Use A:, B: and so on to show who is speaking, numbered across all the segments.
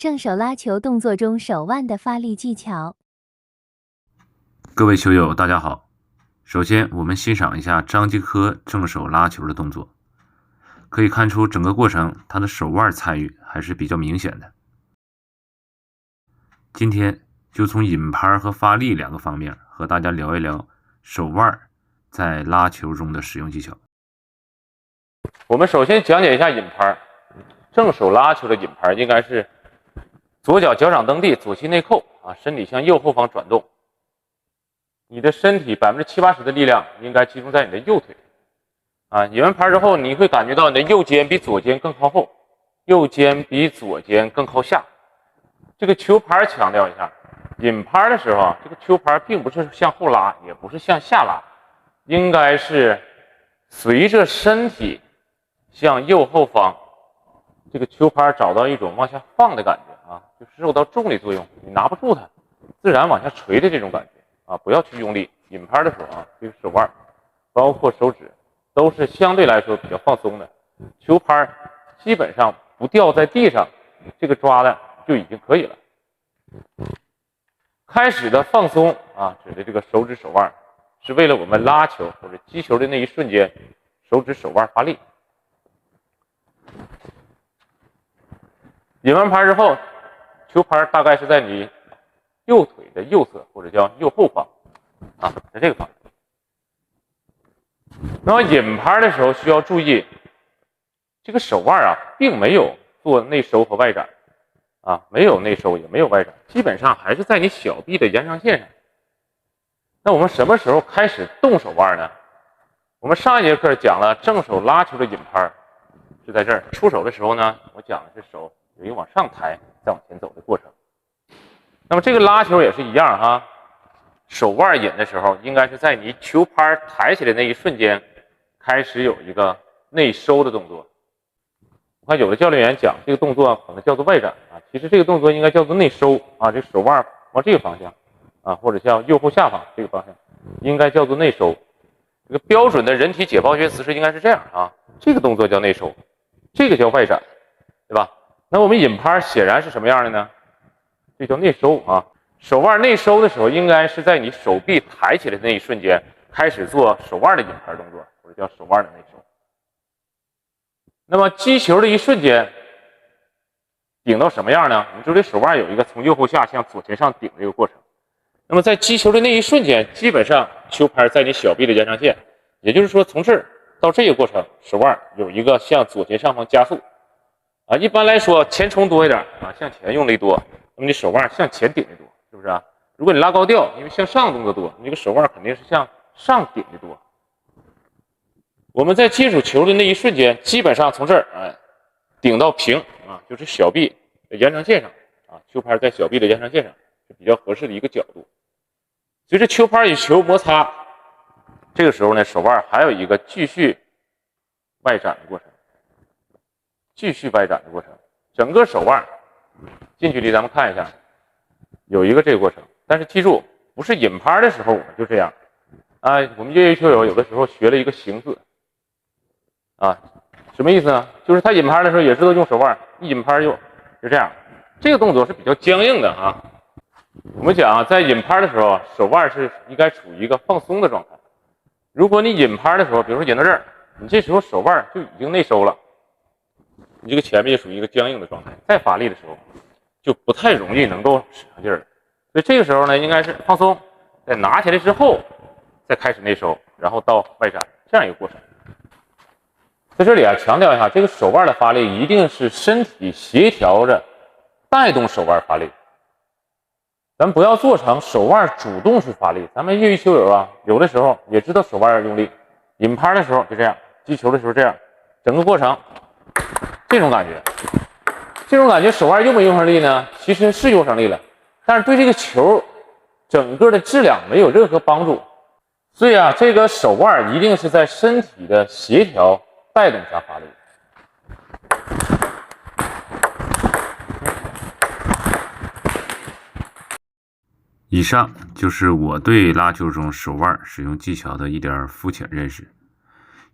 A: 正手拉球动作中手腕的发力技巧。
B: 各位球友，大家好。首先，我们欣赏一下张继科正手拉球的动作。可以看出，整个过程他的手腕参与还是比较明显的。今天就从引拍和发力两个方面和大家聊一聊手腕在拉球中的使用技巧。
C: 我们首先讲解一下引拍。正手拉球的引拍应该是左脚脚掌蹬地，左膝内扣身体向右后方转动。你的身体70%-80%的力量应该集中在你的右腿。引完拍之后，你会感觉到你的右肩比左肩更靠后，右肩比左肩更靠下。这个球拍强调一下，引拍的时候这个球拍并不是向后拉，也不是向下拉，应该是随着身体向右后方，这个球拍找到一种往下放的感觉就是受到重力作用，你拿不住它，自然往下垂的这种感觉不要去用力。引拍的时候这个手腕包括手指都是相对来说比较放松的，球拍基本上不掉在地上，这个抓的就已经可以了。开始的放松指的这个手指手腕是为了我们拉球或者击球的那一瞬间，手指手腕发力。引完拍之后，球拍大概是在你右腿的右侧或者叫右后方在这个方向。那么引拍的时候需要注意，这个手腕并没有做内收和外展没有内收也没有外展，基本上还是在你小臂的延长线上。那我们什么时候开始动手腕呢？我们上一节课讲了正手拉球的引拍是在这儿，出手的时候呢，我讲的是手有一个往上抬再往前走的过程。那么这个拉球也是一样手腕引的时候应该是在你球拍抬起来那一瞬间开始有一个内收的动作。我看有的教练员讲这个动作可能叫做外展其实这个动作应该叫做内收这手腕往这个方向或者叫右后下方这个方向应该叫做内收。这个标准的人体解剖学词是应该是这样这个动作叫内收，这个叫外展，对吧？那我们引拍显然是什么样的呢？这叫内收手腕内收的时候应该是在你手臂抬起来的那一瞬间开始做手腕的引拍动作，或者叫手腕的内收。那么击球的一瞬间顶到什么样呢？我们说这手腕有一个从右后下向左前上顶的这个过程。那么在击球的那一瞬间，基本上球拍在你小臂的延长线，也就是说从这儿到这个过程，手腕有一个向左前上方加速一般来说前冲多一点向前用力多，那么你手腕向前顶的多，是不是如果你拉高调，因为向上动作多，你这个手腕肯定是向上顶的多。我们在接触球的那一瞬间，基本上从这儿顶到平就是小臂的延长线上球拍在小臂的延长线上是比较合适的一个角度。随着球拍与球摩擦，这个时候呢，手腕还有一个继续外展的过程，整个手腕近距离咱们看一下，有一个这个过程。但是记住，不是引拍的时候我们就这样我们业余球友有的时候学了一个形字什么意思呢？就是他引拍的时候也知道用手腕，一引拍就这样，这个动作是比较僵硬的我们讲在引拍的时候手腕是应该处于一个放松的状态。如果你引拍的时候，比如说引到这儿，你这时候手腕就已经内收了，你这个前面就属于一个僵硬的状态，再发力的时候就不太容易能够使上劲儿。所以这个时候呢，应该是放松，在拿起来之后再开始内收，然后到外展，这样一个过程。在这里强调一下，这个手腕的发力一定是身体协调着带动手腕发力，咱们不要做成手腕主动式发力。咱们业余球友有的时候也知道手腕用力，引拍的时候就这样，击球的时候这样，整个过程这种感觉手腕用没用上力呢？其实是用上力了，但是对这个球整个的质量没有任何帮助。所以这个手腕一定是在身体的协调带动下发力。
B: 以上就是我对拉球中手腕使用技巧的一点肤浅认识。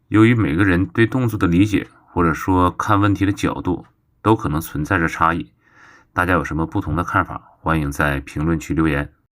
B: 由于每个人对动作的理解或者说看问题的角度都可能存在着差异，大家有什么不同的看法，欢迎在评论区留言。